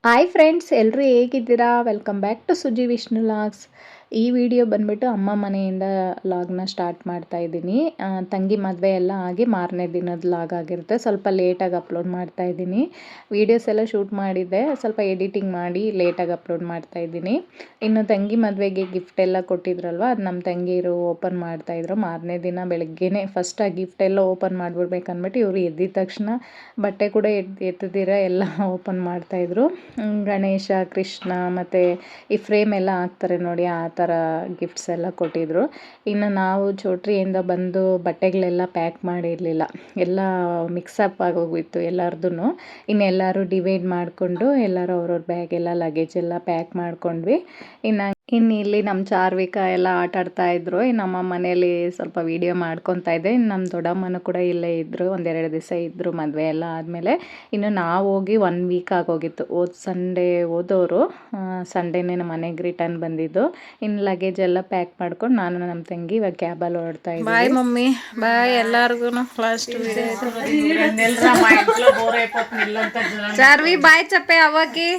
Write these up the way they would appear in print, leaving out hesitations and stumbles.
Hi friends, ಎಲ್ಲರೂ ಹೇಗಿದ್ದೀರಾ? Welcome back to Suji Vishnu logs. ಈ ವಿಡಿಯೋ ಬಂದುಬಿಟ್ಟು ಅಮ್ಮ ಮನೆಯಿಂದ ಲಾಗ್ನ ಸ್ಟಾರ್ಟ್ ಮಾಡ್ತಾ ಇದ್ದೀನಿ. ತಂಗಿ ಮದುವೆ ಎಲ್ಲ ಆಗಿ ಮಾರನೇ ದಿನದ ಲಾಗ್ ಆಗಿರುತ್ತೆ. ಸ್ವಲ್ಪ ಲೇಟಾಗಿ ಅಪ್ಲೋಡ್ ಮಾಡ್ತಾ ಇದ್ದೀನಿ. ವೀಡಿಯೋಸ್ ಎಲ್ಲ ಶೂಟ್ ಮಾಡಿದ್ದೆ, ಸ್ವಲ್ಪ ಎಡಿಟಿಂಗ್ ಮಾಡಿ ಲೇಟಾಗಿ ಅಪ್ಲೋಡ್ ಮಾಡ್ತಾ ಇದ್ದೀನಿ. ಇನ್ನು ತಂಗಿ ಮದುವೆಗೆ ಗಿಫ್ಟ್ ಎಲ್ಲ ಕೊಟ್ಟಿದ್ರಲ್ವ, ಅದು ನಮ್ಮ ತಂಗಿಯರು ಓಪನ್ ಮಾಡ್ತಾಯಿದ್ರು. ಮಾರನೇ ದಿನ ಬೆಳಗ್ಗೆನೇ ಫಸ್ಟ್ ಆ ಗಿಫ್ಟ್ ಎಲ್ಲ ಓಪನ್ ಮಾಡಿಬಿಡ್ಬೇಕನ್ಬಿಟ್ಟು ಇವರು ಎದ್ದಿದ ತಕ್ಷಣ ಬಟ್ಟೆ ಕೂಡ ಎತ್ತದಿರ ಎಲ್ಲ ಓಪನ್ ಮಾಡ್ತಾಯಿದ್ರು. ಗಣೇಶ, ಕೃಷ್ಣ ಮತ್ತು ಈ ಫ್ರೇಮ್ ಎಲ್ಲ ಹಾಕ್ತಾರೆ ನೋಡಿ, ಆ ಥರ ಗಿಫ್ಟ್ಸ್ ಎಲ್ಲ ಕೊಟ್ಟಿದ್ದರು. ಇನ್ನು ನಾವು ಚೌಟ್ರಿಯಿಂದ ಬಂದು ಬಟ್ಟೆಗಳೆಲ್ಲ ಪ್ಯಾಕ್ ಮಾಡಿರಲಿಲ್ಲ, ಎಲ್ಲ ಮಿಕ್ಸಪ್ ಆಗೋಗಿತ್ತು ಎಲ್ಲರದ್ದು. ಇನ್ನು ಎಲ್ಲರೂ ಡಿವೈಡ್ ಮಾಡಿಕೊಂಡು ಎಲ್ಲರೂ ಅವ್ರವ್ರ ಬ್ಯಾಗೆಲ್ಲ ಲಗೇಜ್ ಎಲ್ಲ ಪ್ಯಾಕ್ ಮಾಡ್ಕೊಂಡ್ವಿ. ಇನ್ನು ಇಲ್ಲಿ ನಮ್ಮ ಚಾರ್ವಿಕ ಎಲ್ಲ ಆಟ ಆಡ್ತಾ ಇದ್ರು. ನಮ್ಮ ಮನೆಯಲ್ಲಿ ಸ್ವಲ್ಪ ವೀಡಿಯೋ ಮಾಡ್ಕೊತಾ ಇದ್ದೆ. ನಮ್ಮ ದೊಡ್ಡಮ್ಮನೂ ಕೂಡ ಇಲ್ಲೇ ಇದ್ದರು, ಒಂದೆರಡು ದಿವಸ ಇದ್ದರು ಮದುವೆ ಎಲ್ಲ ಆದಮೇಲೆ. ಇನ್ನು ನಾವು ಹೋಗಿ 1 ವೀಕ್ ಆಗೋಗಿತ್ತು. ಸಂಡೇ ಹೋದವರು, ಸಂಡೇನೇ ನಮ್ಮ ಮನೆಗೆ ರಿಟರ್ನ್ ಬಂದಿದ್ದು. ಇನ್ನು ಲಗೇಜ್ ಎಲ್ಲ ಪ್ಯಾಕ್ ಮಾಡ್ಕೊಂಡು ನಾನು ನಮ್ಮ ತಂಗಿ ಇವಾಗ ಕ್ಯಾಬಲ್ಲಿ ಹೊರಡ್ತಾ ಇದ್ವಿ. ಬಾಯ್ ಮಮ್ಮಿ, ಬಾಯ್ ಎಲ್ಲಾರ್ಗು. ಲಾಸ್ಟ್ ಚಾರ್ವಿ ಬಾಯ್ ಚಪ್ಪೆ ಅವಾಕಿ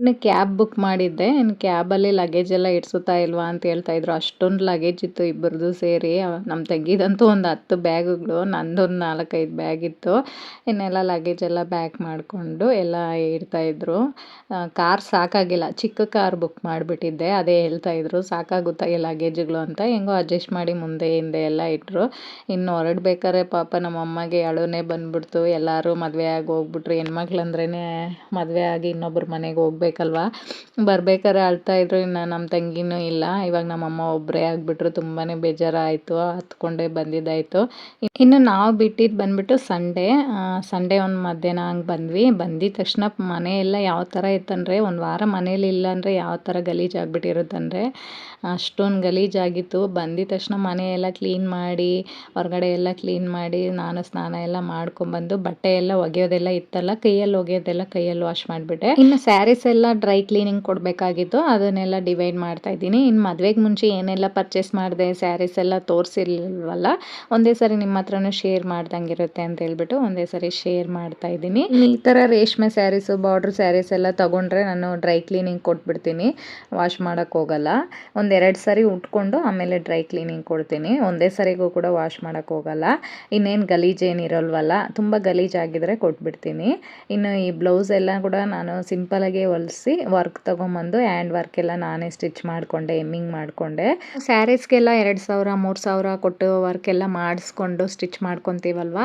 ಇನ್ನು ಕ್ಯಾಬ್ ಬುಕ್ ಮಾಡಿದ್ದೆ. ಇನ್ನು ಕ್ಯಾಬಲ್ಲಿ ಲಗೇಜ್ ಎಲ್ಲ ಇಡ್ಸುತ್ತಾ ಇಲ್ವಾ ಅಂತ ಹೇಳ್ತಾಯಿದ್ರು. ಅಷ್ಟೊಂದು ಲಗೇಜ್ ಇತ್ತು ಇಬ್ಬರದು ಸೇರಿ. ನಮ್ಮ ತಂಗಿದಂತೂ ಒಂದು 10 ಬ್ಯಾಗುಗಳು, ನಂದೊಂದು 4-5 ಬ್ಯಾಗ್ ಇತ್ತು. ಇನ್ನೆಲ್ಲ ಲಗೇಜ್ ಎಲ್ಲ ಪ್ಯಾಕ್ ಮಾಡಿಕೊಂಡು ಎಲ್ಲ ಇಡ್ತಾಯಿದ್ರು. ಕಾರ್ ಸಾಕಾಗಿಲ್ಲ, ಚಿಕ್ಕ ಕಾರ್ ಬುಕ್ ಮಾಡಿಬಿಟ್ಟಿದ್ದೆ. ಅದೇ ಹೇಳ್ತಾಯಿದ್ರು ಸಾಕಾಗುತ್ತಾ ಈ ಲಗೇಜ್ಗಳು ಅಂತ. ಹೆಂಗೋ ಅಡ್ಜಸ್ಟ್ ಮಾಡಿ ಮುಂದೆ ಹಿಂದೆ ಎಲ್ಲ ಇಟ್ಟರು. ಇನ್ನು ಹೊರಡ್ಬೇಕಾದ್ರೆ ಪಾಪ ನಮ್ಮ ಅಮ್ಮಗೆ ಅಳುನೇ ಬಂದ್ಬಿಡ್ತು. ಎಲ್ಲರೂ ಮದುವೆ ಆಗಿ ಹೋಗ್ಬಿಟ್ರು. ಹೆಣ್ಮಕ್ಳಂದ್ರೇ ಮದುವೆ ಆಗಿ ಇನ್ನೊಬ್ಬರ ಮನೆಗೆ ಹೋಗ್ಬೇಕಲ್ವ, ಬರ್ಬೇಕಾದ್ರೆ ಅಳ್ತಾಯಿದ್ರು. ಇನ್ನು ನಮ್ಮ ತಂಗಿನೂ ಇಲ್ಲ. ಇವಾಗ ನಮ್ಮಮ್ಮ ಒಬ್ಬರೇ ಆಗಿಬಿಟ್ರು. ತುಂಬಾ ಬೇಜಾರಾಯಿತು, ಹತ್ಕೊಂಡೇ ಬಂದಿದ್ದಾಯಿತು. ಇನ್ನು ನಾವು ಬಿಟ್ಟಿದ್ದು ಬಂದುಬಿಟ್ಟು ಸಂಡೇ ಒಂದು ಮಧ್ಯಾಹ್ನ ಹಂಗೆ ಬಂದ್ವಿ. ಬಂದಿದ್ದ ತಕ್ಷಣ ಮನೆಯೆಲ್ಲ ಯಾವ ಥರ ಇತ್ತಂದರೆ, ಒಂದು ವಾರ ಮನೇಲಿ ಇಲ್ಲ ಅಂದರೆ ಯಾವ ಥರ ಗಲೀಜಾಗಿಬಿಟ್ಟಿರುತ್ತಂದರೆ ಅಷ್ಟೊಂದು ಗಲೀಜಾಗಿತ್ತು. ಬಂದಿದ್ದ ತಕ್ಷಣ ಮನೆಯೆಲ್ಲ ಕ್ಲೀನ್ ಮಾಡಿ, ಹೊರಗಡೆ ಎಲ್ಲ ಕ್ಲೀನ್ ಮಾಡಿ, ನಾನು ಸ್ನಾನ ಎಲ್ಲ ಮಾಡ್ಕೊಂಬಂದು ಬಟ್ಟೆ ಎಲ್ಲ ಒಗೆಯೋದೆಲ್ಲ ಇತ್ತಲ್ಲ, ಕೈಯಲ್ಲಿ ಒಗೆಯೋದೆಲ್ಲ ಕೈಯಲ್ಲಿ ವಾಶ್ ಮಾಡಿಬಿಟ್ಟೆ. ಇನ್ನು ಸ್ಯಾರೀಸ್ ಎಲ್ಲ ಡ್ರೈ ಕ್ಲೀನಿಂಗ್ ಕೊಡಬೇಕಾಗಿತ್ತು, ಅದನ್ನೆಲ್ಲ ಡಿವೈಡ್ ಮಾಡ್ತಾ ಇದ್ದೀನಿ. ಇನ್ನು ಮದುವೆಗೆ ಮುಂಚೆ ಏನೆಲ್ಲ ಪರ್ಚೇಸ್ ಮಾಡಿದೆ, ಸ್ಯಾರೀಸ್ ಎಲ್ಲ ತೋರಿಸಿಲ್ವಲ್ಲ, ಒಂದೇ ಸರಿ ನಿಮ್ಮ ಹತ್ರನೂ ಶೇರ್ ಮಾಡ್ದಂಗೆ ಇರುತ್ತೆ ಅಂತ ಹೇಳ್ಬಿಟ್ಟು ಒಂದೇ ಸರಿ ಶೇರ್ ಮಾಡ್ತಾ ಇದ್ದೀನಿ. ಈ ಥರ ರೇಷ್ಮೆ ಸ್ಯಾರೀಸು, ಬಾರ್ಡ್ರ್ ಸ್ಯಾರೀಸ್ ಎಲ್ಲ ತೊಗೊಂಡ್ರೆ ನಾನು ಡ್ರೈ ಕ್ಲೀನಿಂಗ್ ಕೊಟ್ಬಿಡ್ತೀನಿ, ವಾಶ್ ಮಾಡೋಕ್ಕೆ ಹೋಗಲ್ಲ. 1-2 ಸರಿ ಉಟ್ಕೊಂಡು ಆಮೇಲೆ ಡ್ರೈ ಕ್ಲೀನಿಂಗ್ ಕೊಡ್ತೀನಿ, ಒಂದೇ ಸರಿಗೂ ಕೂಡ ವಾಶ್ ಮಾಡೋಕ್ಕೆ ಹೋಗಲ್ಲ. ಇನ್ನೇನು ಗಲೀಜೇನಿರಲ್ವಲ್ಲ, ತುಂಬ ಗಲೀಜಾಗಿದ್ದರೆ ಕೊಟ್ಬಿಡ್ತೀನಿ. ಇನ್ನು ಈ ಬ್ಲೌಸ್ ಎಲ್ಲ ಕೂಡ ನಾನು ಸಿಂಪಲಾಗೆ ಹೊಲಿಸಿ ವರ್ಕ್ ತೊಗೊಂಬಂದು ಹ್ಯಾಂಡ್ ವರ್ಕ್ ಎಲ್ಲ ನಾನೇ ಸ್ಟಿಚ್ ಮಾಡಿಕೊಂಡೆ, ಎಮ್ಮಿಂಗ್ ಮಾಡಿಕೊಂಡೆ. ಸ್ಯಾರೀಸ್ಗೆಲ್ಲ 2,000-3,000 ಕೊಟ್ಟು ವರ್ಕ್ ಎಲ್ಲ ಮಾಡಿಸ್ಕೊಂಡು ಸ್ಟಿಚ್ ಮಾಡ್ಕೊತೀವಲ್ವ,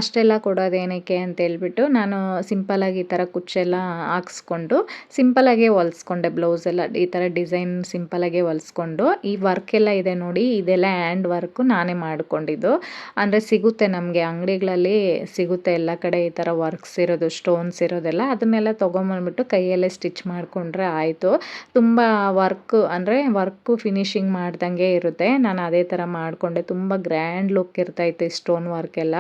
ಅಷ್ಟೆಲ್ಲ ಕೊಡೋದೇನಕ್ಕೆ ಅಂತೇಳ್ಬಿಟ್ಟು ನಾನು ಸಿಂಪಲಾಗಿ ಈ ಥರ ಕುಚ್ಚೆಲ್ಲ ಹಾಕ್ಸ್ಕೊಂಡು ಸಿಂಪಲಾಗೆ ಹೊಲಿಸ್ಕೊಂಡೆ. ಬ್ಲೌಸ್ ಎಲ್ಲ ಈ ಥರ ಡಿಸೈನ್ ಸಿಂಪಲಾಗೆ ಹೊಲಿಸ್ಕೊಂಡು, ಈ ವರ್ಕ್ ಎಲ್ಲ ಇದೆ ನೋಡಿ, ಇದೆಲ್ಲ ಹ್ಯಾಂಡ್ ವರ್ಕು ನಾನೇ ಮಾಡಿಕೊಂಡಿದ್ದು. ಅಂದರೆ ಸಿಗುತ್ತೆ ನಮಗೆ ಅಂಗಡಿಗಳಲ್ಲಿ ಸಿಗುತ್ತೆ ಎಲ್ಲ ಕಡೆ ಈ ಥರ ವರ್ಕ್ಸ್ ಇರೋದು, ಸ್ಟೋನ್ಸ್ ಇರೋದೆಲ್ಲ. ಅದನ್ನೆಲ್ಲ ತೊಗೊಂಬಂದ್ಬಿಟ್ಟು ಕೈಯಲ್ಲೇ ಸ್ಟಿಚ್ ಮಾಡಿಕೊಂಡ್ರೆ ಆಯಿತು. ತುಂಬ ವರ್ಕು ಫಿನಿಶಿಂಗ್ ಮಾಡ್ದಂಗೆ ಇರುತ್ತೆ. ನಾನು ಅದೇ ಥರ ಮಾಡಿಕೊಂಡೆ. ತುಂಬ ಗ್ರ್ಯಾಂಡ್ ಲುಕ್ ಇರ್ತೈತೆ ಸ್ಟೋನ್ ವರ್ಕ್ ಎಲ್ಲ.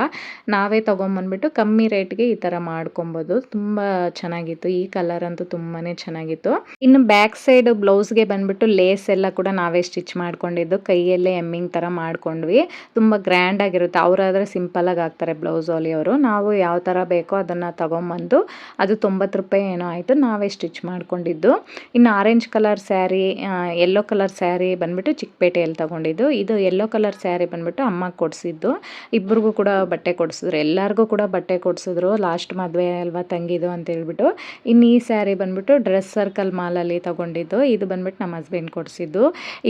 ನಾವೇ ತೊಗೊಂಬಂದ್ಬಿಟ್ಟು ಕಮ್ಮಿ ರೇಟ್ಗೆ ಈ ಥರ ಮಾಡ್ಕೊಬೋದು. ತುಂಬ ಚೆನ್ನಾಗಿತ್ತು. ಈ ಕಲರ್ ಅಂತೂ ತುಂಬಾ ಚೆನ್ನಾಗಿತ್ತು. ಇನ್ನು ಬ್ಯಾಕ್ ಸೈಡ್ ಬ್ಲೌಸ್ಗೆ ಬಂದುಬಿಟ್ಟು ಲೇಸ್ ಎಲ್ಲ ಕೂಡ ನಾವೇ ಸ್ಟಿಚ್ ಮಾಡ್ಕೊಂಡಿದ್ದು, ಕೈಯಲ್ಲೇ ಎಮ್ಮಿಂಗ್ ಥರ ಮಾಡ್ಕೊಂಡ್ವಿ. ತುಂಬ ಗ್ರ್ಯಾಂಡಾಗಿರುತ್ತೆ. ಅವರಾದರೆ ಸಿಂಪಲಾಗಿ ಹಾಕ್ತಾರೆ ಬ್ಲೌಸ್ ಹೊಲಿಯೋರು. ನಾವು ಯಾವ ಥರ ಬೇಕೋ ಅದನ್ನು ತೊಗೊಂಬಂದು, ಅದು 90 ರೂಪಾಯಿ ಏನೋ ಆಯಿತು, ನಾವೇ ಸ್ಟಿಚ್ ಮಾಡ್ಕೊಂಡಿದ್ದು. ಇನ್ನು orange colour sari, yellow colour sari ಬಂದುಬಿಟ್ಟು ಚಿಕ್ಕಪೇಟೆಯಲ್ಲಿ ತೊಗೊಂಡಿದ್ದು. ಇದು ಯೆಲ್ಲೋ ಕಲರ್ ಸ್ಯಾರಿ ಬಂದುಬಿಟ್ಟು ಅಮ್ಮಗೆ ಕೊಡಿಸಿದ್ದು. ಇಬ್ಬರಿಗೂ ಕೂಡ ಬಟ್ಟೆ ಕೊಡಿಸಿದ್ರು, ಎಲ್ಲರಿಗೂ ಕೂಡ ಬಟ್ಟೆ ಕೊಡಿಸಿದ್ರು. ಲಾಸ್ಟ್ ಮದುವೆ ಅಲ್ವಾ ತಂಗಿದು ಅಂತೇಳ್ಬಿಟ್ಟು. ಇನ್ನು ಈ ಸ್ಯಾರಿ ಬಂದುಬಿಟ್ಟು ಡ್ರೆಸ್ ಸರ್ಕಲ್ ಮಾಲಲ್ಲಿ ತೊಗೊಂಡಿದ್ದು. ಇದು ಬಂದುಬಿಟ್ಟು ನಮ್ಮ ಹಸ್ಬೆಂಡ್ ಕೊಡಿಸಿದ್ದು.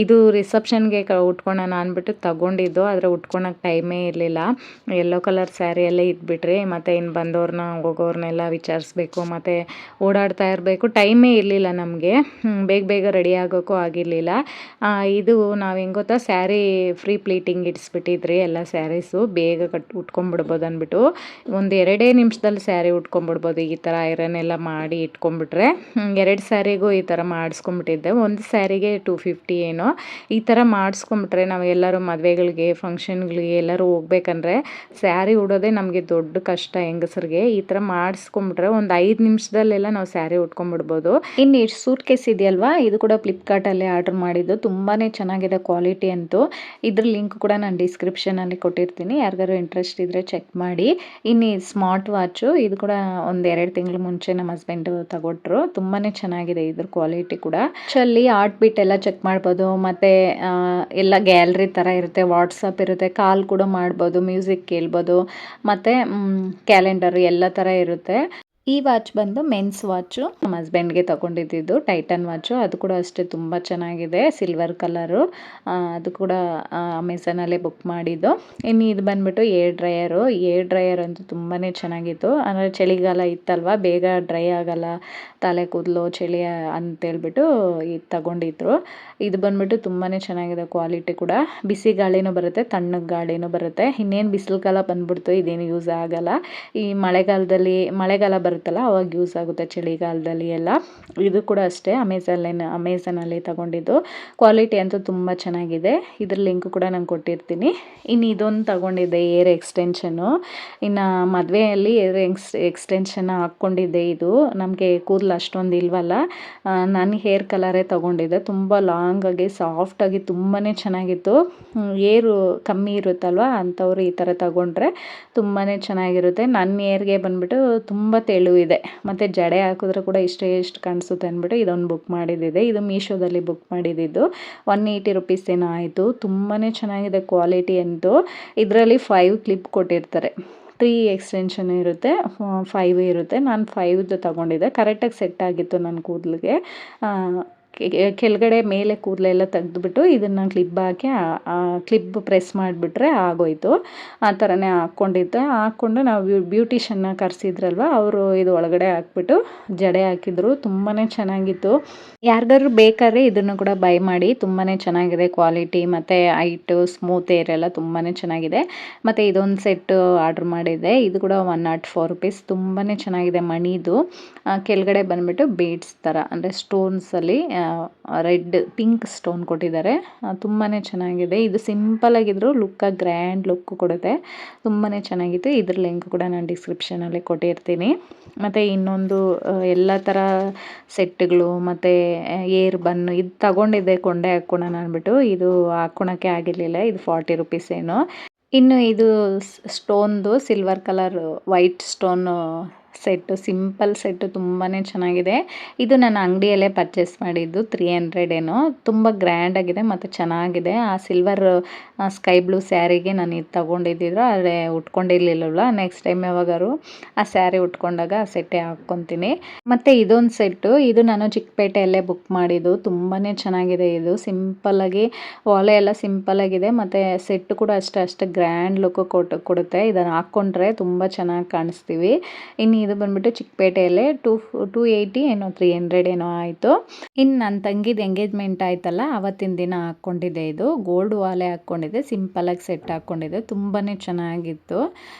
ಇದು ರಿಸೆಪ್ಷನ್ಗೆ ಉಟ್ಕೊಳ್ಳೋಣ ಅಂದ್ಬಿಟ್ಟು ತೊಗೊಂಡಿದ್ದು, ಆದರೆ ಉಟ್ಕೊಳಕ್ಕೆ ಟೈಮೇ ಇರಲಿಲ್ಲ. ಯೆಲ್ಲೋ ಕಲರ್ ಸ್ಯಾರಿ ಎಲ್ಲ ಇದ್ಬಿಟ್ರಿ, ಮತ್ತು ಇನ್ನು ಬಂದವ್ರನ್ನ ಹೋಗೋರ್ನೆಲ್ಲ ವಿಚಾರಿಸ್ಬೇಕು, ಮತ್ತು ಓಡಾಡ್ತಾ ಇರಬೇಕು, ಟೈಮೇ ಇರಲಿಲ್ಲ ನಮಗೆ. ಬೇಗ ರೆಡಿ ಆಗೋಕ್ಕೂ ಆಗಿರಲಿಲ್ಲ. ಇದು ನಾವು ಹೆಂಗೆ ಗೊತ್ತಾ, ಸ್ಯಾರಿ ಫ್ರೀ ಪ್ಲೀಟಿಂಗ್ ಇಡಿಸ್ಬಿಟ್ಟಿದ್ರಿ ಎಲ್ಲ ಸ್ಯಾರೀಸು, ಬೇಗ ಉಟ್ಕೊಂಬಿಡ್ಬೋದು ಅಂದ್ಬಿಟ್ಟು. ಒಂದು 2 ನಿಮಿಷದಲ್ಲಿ ಸ್ಯಾರಿ ಉಟ್ಕೊಂಬಿಡ್ಬೋದು. ಈ ಥರ ಐರನ್ ಎಲ್ಲ ಮಾಡಿ ಇಟ್ಕೊಂಡ್ಬಿಟ್ರೆ. 2 ಸ್ಯಾರಿಗೂ ಈ ಥರ ಮಾಡಿಸ್ಕೊಂಬಿಟ್ಟಿದ್ದೆ. ಒಂದು ಸ್ಯಾರಿಗೆ 250 ಏನೋ. ಈ ಥರ ಮಾಡಿಸ್ಕೊಂಬಿಟ್ರೆ ನಾವು ಎಲ್ಲರೂ ಮದುವೆಗಳಿಗೆ, ಫಂಕ್ಷನ್ಗಳಿಗೆ ಎಲ್ಲರೂ ಹೋಗ್ಬೇಕಂದ್ರೆ ಸ್ಯಾರಿ ಉಡೋದೇ ನಮಗೆ ದೊಡ್ಡ ಕಷ್ಟ ಹೆಂಗಸರಿಗೆ. ಈ ಥರ ಮಾಡಿಸ್ಕೊಂಬಿಟ್ರೆ ಒಂದು 5 ನಿಮಿಷದಲ್ಲೆಲ್ಲ ನಾವು ಸ್ಯಾರಿ ಉಟ್ಕೊಂಬಿಡ್ಬೋದು. ಹಾಕೊಂಡ್ಬಿಡ್ಬೋದು. ಇನ್ನು ಈ ಸೂಟ್ ಕೇಸ್ ಇದೆಯಲ್ವಾ, ಇದು ಕೂಡ ಫ್ಲಿಪ್ಕಾರ್ಟಲ್ಲಿ ಆರ್ಡರ್ ಮಾಡಿದ್ದು. ತುಂಬಾ ಚೆನ್ನಾಗಿದೆ ಕ್ವಾಲಿಟಿ ಅಂತೂ. ಇದ್ರ ಲಿಂಕ್ ಕೂಡ ನಾನು ಡಿಸ್ಕ್ರಿಪ್ಷನಲ್ಲಿ ಕೊಟ್ಟಿರ್ತೀನಿ, ಯಾರಿಗಾರು ಇಂಟ್ರೆಸ್ಟ್ ಇದ್ದರೆ ಚೆಕ್ ಮಾಡಿ. ಇನ್ನು ಸ್ಮಾರ್ಟ್ ವಾಚು ಇದು ಕೂಡ ಒಂದು 2 ತಿಂಗಳ ಮುಂಚೆ ನಮ್ಮ ಹಸ್ಬೆಂಡು ತಗೊಟ್ರು. ತುಂಬಾ ಚೆನ್ನಾಗಿದೆ ಇದ್ರ ಕ್ವಾಲಿಟಿ ಕೂಡ. ಆ್ಯಕ್ಚುಲಿ ಹಾರ್ಟ್ ಬೀಟ್ ಎಲ್ಲ ಚೆಕ್ ಮಾಡ್ಬೋದು, ಮತ್ತು ಎಲ್ಲ ಗ್ಯಾಲರಿ ಥರ ಇರುತ್ತೆ, ವಾಟ್ಸಪ್ ಇರುತ್ತೆ, ಕಾಲ್ ಕೂಡ ಮಾಡ್ಬೋದು, ಮ್ಯೂಸಿಕ್ ಕೇಳ್ಬೋದು, ಮತ್ತು ಕ್ಯಾಲೆಂಡರ್ ಎಲ್ಲ ಥರ ಇರುತ್ತೆ. ಈ ವಾಚ್ ಬಂದು ಮೆನ್ಸ್ ವಾಚು, ನಮ್ಮ ಹಸ್ಬೆಂಡ್ಗೆ ತಗೊಂಡಿದ್ದು ಟೈಟನ್ ವಾಚು. ಅದು ಕೂಡ ಅಷ್ಟೇ ತುಂಬ ಚೆನ್ನಾಗಿದೆ, ಸಿಲ್ವರ್ ಕಲರು. ಅದು ಕೂಡ ಅಮೆಝಾನಲ್ಲೇ ಬುಕ್ ಮಾಡಿದ್ದು. ಇನ್ನು ಇದು ಬಂದುಬಿಟ್ಟು ಏರ್ ಡ್ರೈಯರ್ ಅಂತೂ ತುಂಬಾ ಚೆನ್ನಾಗಿತ್ತು. ಅಂದರೆ ಚಳಿಗಾಲ ಇತ್ತಲ್ವ, ಬೇಗ ಡ್ರೈ ಆಗಲ್ಲ ತಲೆ ಕೂದಲು ಚಳಿ ಅಂತೇಳ್ಬಿಟ್ಟು ಇದು ತಗೊಂಡಿದ್ರು. ಇದು ಬಂದುಬಿಟ್ಟು ತುಂಬಾ ಚೆನ್ನಾಗಿದೆ ಕ್ವಾಲಿಟಿ ಕೂಡ. ಬಿಸಿ ಗಾಳಿನೂ ಬರುತ್ತೆ, ತಣ್ಣಗೆ ಗಾಳಿನೂ ಬರುತ್ತೆ. ಇನ್ನೇನು ಬಿಸಿಲು ಕಾಲ ಬಂದ್ಬಿಡ್ತು, ಇದೇನು ಯೂಸ್ ಆಗಲ್ಲ. ಈ ಮಳೆಗಾಲ ಬರುತ್ತಲ್ಲ ಅವಾಗ ಯೂಸ್ ಆಗುತ್ತೆ, ಚಳಿಗಾಲದಲ್ಲಿ ಎಲ್ಲ. ಇದು ಕೂಡ ಅಷ್ಟೇ ಅಮೆಝಾನಲ್ಲಿ ತಗೊಂಡಿದ್ದು. ಕ್ವಾಲಿಟಿ ಅಂತೂ ತುಂಬ ಚೆನ್ನಾಗಿದೆ. ಇದ್ರ ಲಿಂಕ್ ಕೂಡ ನಾನು ಕೊಟ್ಟಿರ್ತೀನಿ. ಇನ್ನು ಇದೊಂದು ತಗೊಂಡಿದ್ದೆ, ಏರ್ ಎಕ್ಸ್ಟೆನ್ಷನ್ನು. ಇನ್ನು ಮದುವೆಯಲ್ಲಿ ಏರ್ ಎಕ್ಸ್ಟೆನ್ಷನ್ ಹಾಕ್ಕೊಂಡಿದ್ದೆ. ಇದು ನಮಗೆ ಕೂದಲು ಅಷ್ಟೊಂದು ಇಲ್ವಲ್ಲ, ನಾನು ಹೇರ್ ಕಲರೇ ತಗೊಂಡಿದ್ದೆ. ತುಂಬ ಲಾಂಗಾಗಿ ಸಾಫ್ಟಾಗಿ ತುಂಬಾ ಚೆನ್ನಾಗಿತ್ತು. ಏರು ಕಮ್ಮಿ ಇರುತ್ತಲ್ವ ಅಂಥವ್ರು ಈ ಥರ ತಗೊಂಡ್ರೆ ತುಂಬಾ ಚೆನ್ನಾಗಿರುತ್ತೆ. ನನ್ನ ಏರ್ಗೆ ಬಂದುಬಿಟ್ಟು ತುಂಬ ತೆಳುವಿದೆ, ಮತ್ತು ಜಡೆ ಹಾಕಿದ್ರೆ ಕೂಡ ಎಷ್ಟು ಕಾಣಿಸುತ್ತೆ ಅಂದ್ಬಿಟ್ಟು ಇದೊಂದು ಬುಕ್ ಮಾಡಿದ್ದಿದೆ. ಇದು ಮೀಶೋದಲ್ಲಿ ಬುಕ್ ಮಾಡಿದ್ದು. 180 ರುಪೀಸ್ ಏನೋ ಆಯಿತು. ತುಂಬಾ ಚೆನ್ನಾಗಿದೆ ಕ್ವಾಲಿಟಿ ಅಂತೂ. ಇದರಲ್ಲಿ 5 ಕ್ಲಿಪ್ ಕೊಟ್ಟಿರ್ತಾರೆ. 3 ಎಕ್ಸ್ಟೆನ್ಷನ್ ಇರುತ್ತೆ, 5 ಇರುತ್ತೆ. ನಾನು 5 ತಗೊಂಡಿದ್ದೆ. ಕರೆಕ್ಟಾಗಿ ಸೆಟ್ ಆಗಿತ್ತು ನನ್ನ ಕೂದಲಿಗೆ. ಕೆಳಗಡೆ ಮೇಲೆ ಕೂದಲೆಲ್ಲ ತೆಗೆದುಬಿಟ್ಟು ಇದನ್ನು ಕ್ಲಿಪ್ ಹಾಕಿ ಕ್ಲಿಪ್ ಪ್ರೆಸ್ ಮಾಡಿಬಿಟ್ರೆ ಆಗೋಯ್ತು. ಆ ಥರನೇ ಹಾಕ್ಕೊಂಡು ನಾವು ಬ್ಯೂಟಿಷನ್ನ ಕರೆಸಿದ್ರಲ್ವ, ಅವರು ಇದು ಒಳಗಡೆ ಹಾಕ್ಬಿಟ್ಟು ಜಡೆ ಹಾಕಿದ್ರು. ತುಂಬಾ ಚೆನ್ನಾಗಿತ್ತು. ಯಾರಿಗಾದ್ರು ಬೇಕಾದ್ರೆ ಇದನ್ನು ಕೂಡ ಬೈ ಮಾಡಿ. ತುಂಬಾ ಚೆನ್ನಾಗಿದೆ ಕ್ವಾಲಿಟಿ, ಮತ್ತು ಹೈಟು ಸ್ಮೂತ್ ಏರ್ ಎಲ್ಲ ತುಂಬಾ ಚೆನ್ನಾಗಿದೆ. ಮತ್ತು ಇದೊಂದು ಸೆಟ್ಟು ಆರ್ಡ್ರ್ ಮಾಡಿದ್ದೆ. ಇದು ಕೂಡ 104 ರುಪೀಸ್. ತುಂಬಾ ಚೆನ್ನಾಗಿದೆ. ಮಣಿದು ಕೆಳಗಡೆ ಬಂದುಬಿಟ್ಟು ಬೀಡ್ಸ್ ಥರ, ಅಂದರೆ ಸ್ಟೋನ್ಸಲ್ಲಿ ರೆಡ್ ಪಿಂಕ್ ಸ್ಟೋನ್ ಕೊಟ್ಟಿದ್ದಾರೆ. ತುಂಬಾ ಚೆನ್ನಾಗಿದೆ. ಇದು ಸಿಂಪಲ್ ಆಗಿದ್ರು ಗ್ರ್ಯಾಂಡ್ ಲುಕ್ ಕೊಡುತ್ತೆ. ತುಂಬಾ ಚೆನ್ನಾಗಿತ್ತು. ಇದ್ರ ಲಿಂಕ್ ಕೂಡ ನಾನು ಡಿಸ್ಕ್ರಿಪ್ಷನಲ್ಲಿ ಕೊಟ್ಟಿರ್ತೀನಿ. ಮತ್ತು ಇನ್ನೊಂದು ಎಲ್ಲ ಥರ ಸೆಟ್ಗಳು, ಮತ್ತು ಏರ್ ಬನ್ನು ಇದು ತಗೊಂಡಿದ್ದೆ ಕೊಂಡೆ ಹಾಕ್ಕೊಳೋಣ ಅಂದ್ಬಿಟ್ಟು. ಇದು ಹಾಕ್ಕೊಳಕ್ಕೆ ಆಗಿರಲಿಲ್ಲ. ಇದು 40 ರುಪೀಸ್ ಏನೋ. ಇನ್ನು ಇದು ಸ್ಟೋನ್ದು silver colour white stone set, simple set ತುಂಬಾ ಚೆನ್ನಾಗಿದೆ. ಇದು ನಾನು ಅಂಗಡಿಯಲ್ಲೇ ಪರ್ಚೇಸ್ ಮಾಡಿದ್ದು. 300 ಏನೋ. ತುಂಬ ಗ್ರ್ಯಾಂಡಾಗಿದೆ ಮತ್ತು ಚೆನ್ನಾಗಿದೆ. ಆ ಸಿಲ್ವರ್ ಸ್ಕೈ ಬ್ಲೂ ಸ್ಯಾರಿಗೆ ನಾನು ಇದು ತೊಗೊಂಡಿದ್ದಿದ್ರು, ಆದರೆ ಉಟ್ಕೊಂಡಿರ್ಲಿಲ್ಲವಲ್ಲ. ನೆಕ್ಸ್ಟ್ ಟೈಮ್ ಯಾವಾಗಾದ್ರು ಆ ಸ್ಯಾರಿ ಉಟ್ಕೊಂಡಾಗ ಆ ಸೆಟ್ಟೇ ಹಾಕ್ಕೊತೀನಿ. ಮತ್ತು ಇದೊಂದು ಸೆಟ್ಟು, ಇದು ನಾನು ಚಿಕ್ಕಪೇಟೆಯಲ್ಲೇ ಬುಕ್ ಮಾಡಿದ್ದು. ತುಂಬಾ ಚೆನ್ನಾಗಿದೆ. ಇದು ಸಿಂಪಲ್ಲಾಗಿ ಒಲೆ ಎಲ್ಲ ಸಿಂಪಲ್ಲಾಗಿದೆ, ಮತ್ತು ಸೆಟ್ಟು ಕೂಡ ಅಷ್ಟೇ ಗ್ರ್ಯಾಂಡ್ ಲುಕ್ ಕೊಡುತ್ತೆ. ಇದನ್ನು ಹಾಕ್ಕೊಂಡ್ರೆ ತುಂಬ ಚೆನ್ನಾಗಿ ಕಾಣಿಸ್ತೀವಿ. ಇನ್ನು ಇದು ಬಂದುಬಿಟ್ಟು ಚಿಕ್ಕಪೇಟೆಯಲ್ಲೇ 280 ಏನೋ 300 ಏನೋ ಆಯಿತು. ಇನ್ನು ನನ್ನ ತಂಗಿದು ಎಂಗೇಜ್ಮೆಂಟ್ ಆಯ್ತಲ್ಲ, ಅವತ್ತಿನ ದಿನ ಹಾಕ್ಕೊಂಡಿದ್ದೆ. ಇದು ಗೋಲ್ಡ್ ವಾಲೆ ಹಾಕ್ಕೊಂಡಿದ್ದೆ, ಸಿಂಪಲಾಗಿ ಸೆಟ್ ಹಾಕ್ಕೊಂಡಿದ್ದೆ. ತುಂಬಾ ಚೆನ್ನಾಗಿತ್ತು.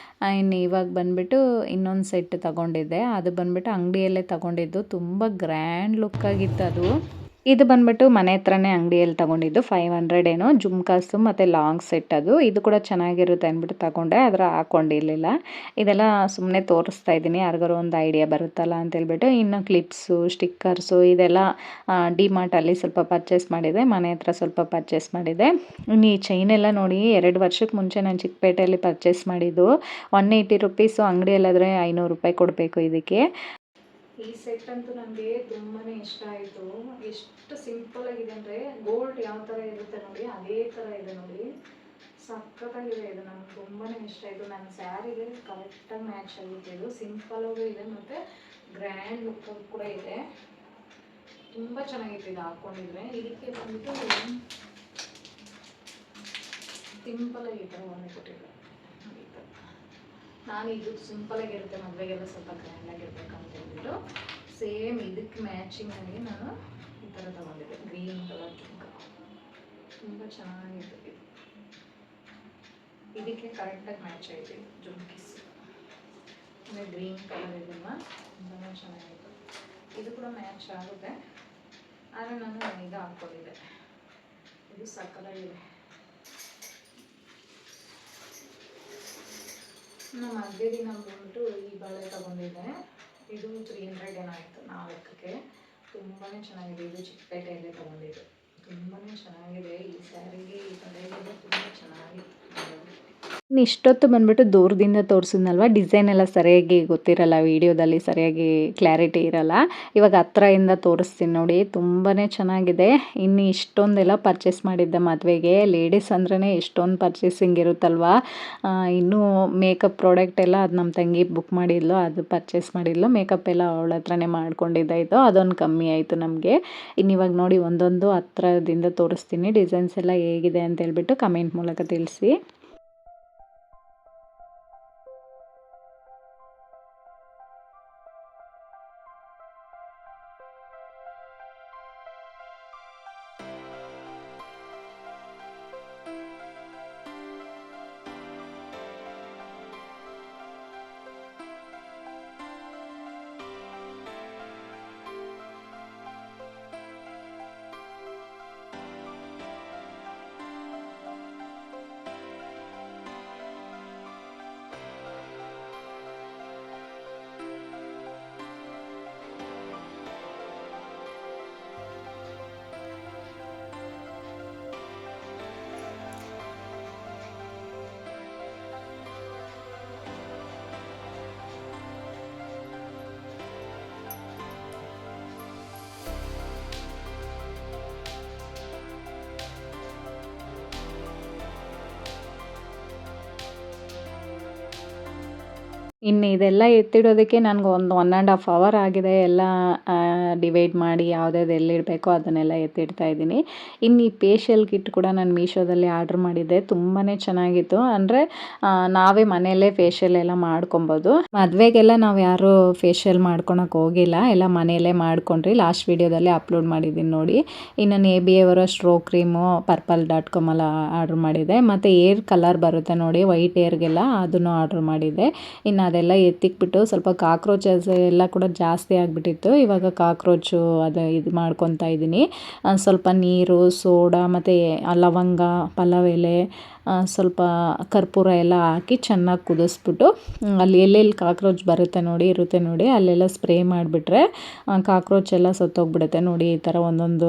ಇನ್ನು ಇವಾಗ ಬಂದುಬಿಟ್ಟು ಇನ್ನೊಂದು ಸೆಟ್ ತಗೊಂಡಿದ್ದೆ. ಅದು ಬಂದುಬಿಟ್ಟು ಅಂಗಡಿಯಲ್ಲೇ ತಗೊಂಡಿದ್ದು. ತುಂಬ ಗ್ರ್ಯಾಂಡ್ ಲುಕ್ಕಾಗಿತ್ತು ಅದು. ಇದು ಬಂದುಬಿಟ್ಟು ಮನೆ ಹತ್ರನೇ ಅಂಗಡಿಯಲ್ಲಿ ತಗೊಂಡಿದ್ದು. 500 ಏನೋ. ಜುಮ್ಕಾಸು ಮತ್ತು ಲಾಂಗ್ ಸೆಟ್ ಅದು. ಇದು ಕೂಡ ಚೆನ್ನಾಗಿರುತ್ತೆ ಅಂದ್ಬಿಟ್ಟು ತಗೊಂಡೆ, ಆದರೆ ಹಾಕ್ಕೊಂಡಿರಲಿಲ್ಲ. ಇದೆಲ್ಲ ಸುಮ್ಮನೆ ತೋರಿಸ್ತಾ ಇದ್ದೀನಿ, ಯಾರಿಗಾರು ಒಂದು ಐಡಿಯಾ ಬರುತ್ತಲ್ಲ ಅಂತೇಳ್ಬಿಟ್ಟು. ಇನ್ನು ಕ್ಲಿಪ್ಸು, ಸ್ಟಿಕ್ಕರ್ಸು ಇದೆಲ್ಲ ಡಿಮಾರ್ಟಲ್ಲಿ ಸ್ವಲ್ಪ ಪರ್ಚೇಸ್ ಮಾಡಿದೆ. ಮನೆ ಹತ್ರ ಸ್ವಲ್ಪ ಪರ್ಚೇಸ್ ಮಾಡಿದೆ. ಇನ್ನು ಈ ಚೈನೆಲ್ಲ ನೋಡಿ, 2 ವರ್ಷಕ್ಕೆ ಮುಂಚೆ ನಾನು ಚಿಕ್ಕಪೇಟೆಯಲ್ಲಿ ಪರ್ಚೇಸ್ ಮಾಡಿದ್ದು. 180 ರುಪೀಸು. ಅಂಗಡಿಯಲ್ಲಾದರೆ 500 ರೂಪಾಯಿ ಕೊಡಬೇಕು ಇದಕ್ಕೆ. ಈ ಸೆಟ್ ಅಂತೂ ನನಗೆ ತುಂಬಾ ಇಷ್ಟ ಆಯಿತು. ಎಷ್ಟು ಸಿಂಪಲ್ ಆಗಿದೆ ಅಂದರೆ, ಗೋಲ್ಡ್ ಯಾವ ಥರ ಇರುತ್ತೆ ನೋಡಿ, ಅದೇ ಥರ ಇದೆ ನೋಡಿ. ಸಖತ್ತಾಗಿದೆ. ಇದು ನನಗೆ ತುಂಬಾ ಇಷ್ಟ ಆಯಿತು. ನನ್ನ ಸ್ಯಾರಿಗೆ ಕರೆಕ್ಟಾಗಿ ಮ್ಯಾಚ್ ಆಗುತ್ತೆ. ಇದು ಸಿಂಪಲಾಗೂ ಇದೆ ಮತ್ತು ಗ್ರ್ಯಾಂಡ್ ಲುಕ್ ಕೂಡ ಇದೆ. ತುಂಬ ಚೆನ್ನಾಗಿತ್ತು ಇದು ಹಾಕ್ಕೊಂಡಿದ್ರೆ. ಇದಕ್ಕೆ ಬಂದುಬಿಟ್ಟು ಸಿಂಪಲಾಗಿ ಈ ಥರ ಒಂದು ಕೊಟ್ಟಿದ್ದೆ. ನಾನು ಇದು ಸಿಂಪಲಾಗಿರುತ್ತೆ, ಮದುವೆಗೆಲ್ಲ ಸ್ವಲ್ಪ ಗ್ರ್ಯಾಂಡಾಗಿರ್ಬೇಕಂತ ಹೇಳ್ಬಿಟ್ಟು ಸೇಮ್ ಇದಕ್ಕೆ ಮ್ಯಾಚಿಂಗ್ ಆಗಿ ನಾನು ಈ ಥರ ತಗೊಂಡಿದ್ದೆ. ಗ್ರೀನ್ ಕಲರ್ ಜುಮ್ಕ ತುಂಬ ಚೆನ್ನಾಗಿತ್ತು. ಇದಕ್ಕೆ ಕರೆಕ್ಟಾಗಿ ಮ್ಯಾಚ್ ಆಯಿತು ಜುಮ್ಕೀಸ್. ಅಂದರೆ ಗ್ರೀನ್ ಕಲರ್ ಇದೆಲ್ಲ ತುಂಬಾ ಚೆನ್ನಾಗಿತ್ತು. ಇದು ಕೂಡ ಮ್ಯಾಚ್ ಆಗುತ್ತೆ, ಆದರೆ ನಾನು ಇದು ಹಾಕ್ಕೊಂಡಿದ್ದೆ. ಇದು ಸಕ್ಕತ್ತಾಗಿದೆ. ನಮ್ಮ ಮದುವೆ ದಿನ ಬಂದ್ಬಿಟ್ಟು ಈ ಬಳೆ ತಗೊಂಡಿದ್ದೆ. ಇದು 300 ಏನೋ ಆಯಿತು ನಾಲ್ಕಕ್ಕೆ. ತುಂಬಾ ಚೆನ್ನಾಗಿದೆ. ಇದು ಚಿಕ್ಕಪೇಟೆಯಲ್ಲಿ ತೊಗೊಂಡಿದ್ದು. ತುಂಬಾ ಚೆನ್ನಾಗಿದೆ. ಈ ಸ್ಯಾರಿಗೆ ಈ ಕಡೆಗೆಲ್ಲ ತುಂಬ ಚೆನ್ನಾಗಿತ್ತು. ಇನ್ನು ಇಷ್ಟೊತ್ತು ಬಂದ್ಬಿಟ್ಟು ದೂರದಿಂದ ತೋರಿಸಿದ್ನಲ್ವ, ಡಿಸೈನ್ ಎಲ್ಲ ಸರಿಯಾಗಿ ಗೊತ್ತಿರಲ್ಲ, ವೀಡಿಯೋದಲ್ಲಿ ಸರಿಯಾಗಿ ಕ್ಲಾರಿಟಿ ಇರಲ್ಲ. ಇವಾಗ ಹತ್ರದಿಂದ ತೋರಿಸ್ತೀನಿ ನೋಡಿ, ತುಂಬಾ ಚೆನ್ನಾಗಿದೆ. ಇನ್ನು ಇಷ್ಟೊಂದೆಲ್ಲ ಪರ್ಚೇಸ್ ಮಾಡಿದ್ದೆ ಮದುವೆಗೆ. ಲೇಡೀಸ್ ಅಂದ್ರೇ ಎಷ್ಟೊಂದು ಪರ್ಚೇಸಿಂಗ್ ಇರುತ್ತಲ್ವ. ಇನ್ನೂ ಮೇಕಪ್ ಪ್ರಾಡಕ್ಟ್ ಎಲ್ಲ ಅದು ನಮ್ಮ ತಂಗಿ ಬುಕ್ ಮಾಡಿದ್ಲು, ಅದು ಪರ್ಚೇಸ್ ಮಾಡಿದ್ಲು. ಮೇಕಪ್ ಎಲ್ಲ ಅವಳ ಹತ್ರನೇ ಮಾಡ್ಕೊಂಡಿದ್ದಾಯಿತು, ಅದೊಂದು ಕಮ್ಮಿ ಆಯಿತು ನಮಗೆ. ಇನ್ನು ಇವಾಗ ನೋಡಿ ಒಂದೊಂದು ಹತ್ರದಿಂದ ತೋರಿಸ್ತೀನಿ. ಡಿಸೈನ್ಸ್ ಎಲ್ಲ ಹೇಗಿದೆ ಅಂತ ಹೇಳ್ಬಿಟ್ಟು ಕಮೆಂಟ್ ಮೂಲಕ ತಿಳಿಸಿ. ಇನ್ನು ಇದೆಲ್ಲ ಎತ್ತಿಡೋದಕ್ಕೆ ನನಗೆ ಒಂದು 1.5 ಅವರ್ ಆಗಿದೆ. ಎಲ್ಲ ಡಿವೈಡ್ ಮಾಡಿ ಯಾವುದ್ಯಾವ್ದು ಎಲ್ಲಿಡಬೇಕೋ ಅದನ್ನೆಲ್ಲ ಎತ್ತಿಡ್ತಾ ಇದ್ದೀನಿ. ಇನ್ನು ಈ ಫೇಶಿಯಲ್ ಕಿಟ್ ಕೂಡ ನಾನು ಮೀಶೋದಲ್ಲಿ ಆರ್ಡ್ರ್ ಮಾಡಿದ್ದೆ. ತುಂಬಾ ಚೆನ್ನಾಗಿತ್ತು. ಅಂದರೆ ನಾವೇ ಮನೆಯಲ್ಲೇ ಫೇಶಿಯಲ್ ಎಲ್ಲ ಮಾಡ್ಕೊಬೋದು. ಮದುವೆಗೆಲ್ಲ ನಾವು ಯಾರೂ ಫೇಶಿಯಲ್ ಮಾಡ್ಕೊಳಕ್ಕೆ ಹೋಗಿಲ್ಲ, ಎಲ್ಲ ಮನೆಯಲ್ಲೇ ಮಾಡ್ಕೊಂಡ್ರಿ. ಲಾಸ್ಟ್ ವೀಡಿಯೋದಲ್ಲಿ ಅಪ್ಲೋಡ್ ಮಾಡಿದ್ದೀನಿ ನೋಡಿ. ಇನ್ನು ನೇಬಿಯವರ ಸ್ಟ್ರೋ ಕ್ರೀಮು purple.com ಅಲ್ಲಿ ಆರ್ಡ್ರ್ ಮಾಡಿದ್ದೆ. ಮತ್ತು ಏರ್ ಕಲರ್ ಬರುತ್ತೆ ನೋಡಿ, ವೈಟ್ ಏರ್ಗೆಲ್ಲ, ಅದನ್ನು ಆರ್ಡ್ರ್ ಮಾಡಿದ್ದೆ. ಇನ್ನು ಅದೆಲ್ಲ ಎತ್ತಿಕ್ಬಿಟ್ಟು ಸ್ವಲ್ಪ ಕಾಕ್ರೋಚಸ್ ಎಲ್ಲ ಕೂಡ ಜಾಸ್ತಿ ಆಗಿಬಿಟ್ಟಿತ್ತು. ಇವಾಗ ಕಾಕ್ರೋಚು ಇದು ಮಾಡ್ಕೊತಾ ಇದ್ದೀನಿ. ಸ್ವಲ್ಪ ನೀರು, ಸೋಡಾ ಮತ್ತು ಲವಂಗ, ಪಲಾವ್ ಎಲೆ, ಸ್ವಲ್ಪ ಕರ್ಪೂರ ಎಲ್ಲ ಹಾಕಿ ಚೆನ್ನಾಗಿ ಕುದಿಸ್ಬಿಟ್ಟು ಅಲ್ಲಿ ಎಲ್ಲೆಲ್ಲಿ ಕಾಕ್ರೋಚ್ ಇರುತ್ತೆ ನೋಡಿ ಅಲ್ಲೆಲ್ಲ ಸ್ಪ್ರೇ ಮಾಡಿಬಿಟ್ರೆ ಕಾಕ್ರೋಚ್ ಎಲ್ಲ ಸತ್ತೋಗ್ಬಿಡುತ್ತೆ ನೋಡಿ. ಈ ಥರ ಒಂದೊಂದು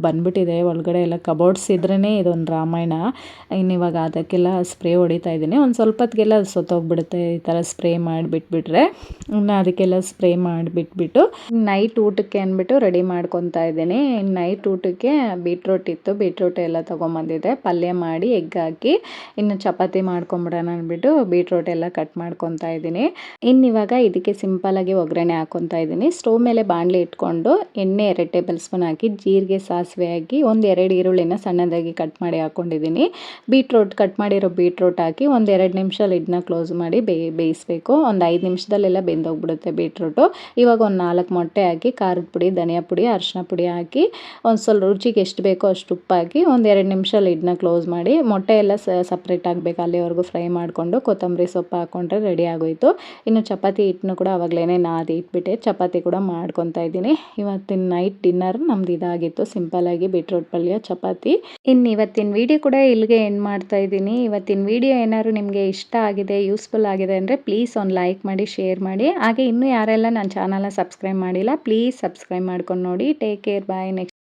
ಬಂದ್ಬಿಟ್ಟಿದೆ ಒಳಗಡೆ ಎಲ್ಲ. ಕಬೋರ್ಡ್ಸ್ ಇದ್ರೇ ಇದೊಂದು ರಾಮಾಯಣ. ಇನ್ನು ಇವಾಗ ಅದಕ್ಕೆಲ್ಲ ಸ್ಪ್ರೇ ಹೊಡಿತಾ ಇದ್ದೀನಿ. ಒಂದು ಸ್ವಲ್ಪ ಹೊತ್ತಿಗೆಲ್ಲ ಸತ್ತೋಗ್ಬಿಡುತ್ತೆ ಈ ಥರ ಸ್ಪ್ರೇ ಮಾಡಿಬಿಟ್ಬಿಟ್ರೆ. ಇನ್ನು ಅದಕ್ಕೆಲ್ಲ ಸ್ಪ್ರೇ ಮಾಡಿಬಿಟ್ಬಿಟ್ಟು ನೈಟ್ ಊಟಕ್ಕೆ ಅಂದ್ಬಿಟ್ಟು ರೆಡಿ ಮಾಡ್ಕೊತಾ ಇದ್ದೀನಿ. ನೈಟ್ ಊಟಕ್ಕೆ ಬೀಟ್ರೋಟ್ ಇತ್ತು, ಬೀಟ್ರೋಟ್ ಎಲ್ಲ ತೊಗೊಂಬಂದಿದ್ದೆ. ಪಲ್ಯ ಮಾಡಿ ಎಗ್ ಹಾಕಿ ಇನ್ನು ಚಪಾತಿ ಮಾಡ್ಕೊಂಬಿಡೋಣ ಅಂದ್ಬಿಟ್ಟು ಬೀಟ್ರೋಟ್ ಎಲ್ಲ ಕಟ್ ಮಾಡ್ಕೊತಾ ಇದ್ದೀನಿ. ಇನ್ನು ಇವಾಗ ಇದಕ್ಕೆ ಸಿಂಪಲಾಗಿ ಒಗ್ಗರಣೆ ಹಾಕ್ಕೊತಾ ಇದ್ದೀನಿ. ಸ್ಟವ್ ಮೇಲೆ ಬಾಣಲೆ ಇಟ್ಕೊಂಡು ಎಣ್ಣೆ 2 ಟೇಬಲ್ ಸ್ಪೂನ್ ಹಾಕಿ, ಜೀರಿಗೆ, ಸಾಸಿವೆ ಹಾಕಿ 1-2 ಈರುಳ್ಳಿನ ಸಣ್ಣದಾಗಿ ಕಟ್ ಮಾಡಿ ಹಾಕ್ಕೊಂಡಿದ್ದೀನಿ. ಕಟ್ ಮಾಡಿರೋ ಬೀಟ್ರೋಟ್ ಹಾಕಿ 1-2 ನಿಮಿಷ ಲಿಡ್ನ ಕ್ಲೋಸ್ ಮಾಡಿ ಬೇಯಿಸಬೇಕು. ಒಂದು 5 ನಿಮಿಷದಲ್ಲೆಲ್ಲ ಬೆಂದೋಗ್ಬಿಡುತ್ತೆ ಬೀಟ್ರೋಟು. ಇವಾಗ ಒಂದು 4 ಮೊಟ್ಟೆ ಹಾಕಿ, ಖಾರದ ಪುಡಿ, ಧನಿಯಾ ಪುಡಿ, ಅರಿಶಿನ ಪುಡಿ ಹಾಕಿ ಒಂದು ಸ್ವಲ್ಪ ರುಚಿಗೆ ಎಷ್ಟು ಬೇಕೋ ಅಷ್ಟು ಉಪ್ಪು ಹಾಕಿ 1-2 ನಿಮಿಷ ಲಿಡ್ನ ಕ್ಲೋಸ್ ಮಾಡಿ, ಮೊಟ್ಟೆ ಎಲ್ಲ ಸಪ್ರೇಟ್ ಆಗಬೇಕು, ಅಲ್ಲಿವರೆಗೂ ಫ್ರೈ ಮಾಡಿಕೊಂಡು ಕೊತ್ತಂಬರಿ ಸೊಪ್ಪು ಹಾಕ್ಕೊಂಡ್ರೆ ರೆಡಿ ಆಗೋಯಿತು. ಇನ್ನು ಚಪಾತಿ ಹಿಟ್ಟನ್ನು ಕೂಡ ಆವಾಗಲೇ ನಾದಿ ಇಟ್ಬಿಟ್ಟೆ. ಚಪಾತಿ ಕೂಡ ಮಾಡ್ಕೊತಾ ಇದ್ದೀನಿ. ಇವತ್ತಿನ ನೈಟ್ ಡಿನ್ನರ್ ನಮ್ದು ಇದಾಗಿತ್ತು, ಸಿಂಪಲ್ಲಾಗಿ ಬೀಟ್ರೋಟ್ ಪಲ್ಯ, ಚಪಾತಿ. ಇನ್ನು ಇವತ್ತಿನ ವಿಡಿಯೋ ಕೂಡ ಇಲ್ಲಿಗೆ ಎಂಡ್ ಮಾಡ್ತಾ ಇದ್ದೀನಿ. ಇವತ್ತಿನ ವಿಡಿಯೋ ಏನಾದ್ರು ನಿಮಗೆ ಇಷ್ಟ ಆಗಿದೆ, ಯೂಸ್ಫುಲ್ ಆಗಿದೆ ಅಂದರೆ ಪ್ಲೀಸ್ ಒಂದು ಲೈಕ್ ಮಾಡಿ, ಶೇರ್ ಮಾಡಿ. ಹಾಗೆ ಇನ್ನೂ ಯಾರೆಲ್ಲ ನನ್ನ ಚಾನಲ್ನ ಸಬ್ಸ್ಕ್ರೈಬ್ ಮಾಡಿಲ್ಲ ಪ್ಲೀಸ್ ಸಬ್ಸ್ಕ್ರೈಬ್ ಮಾಡ್ಕೊಂಡು ನೋಡಿ. ಟೇಕ್ ಕೇರ್, ಬಾಯ್. ನೆಕ್ಸ್ಟ್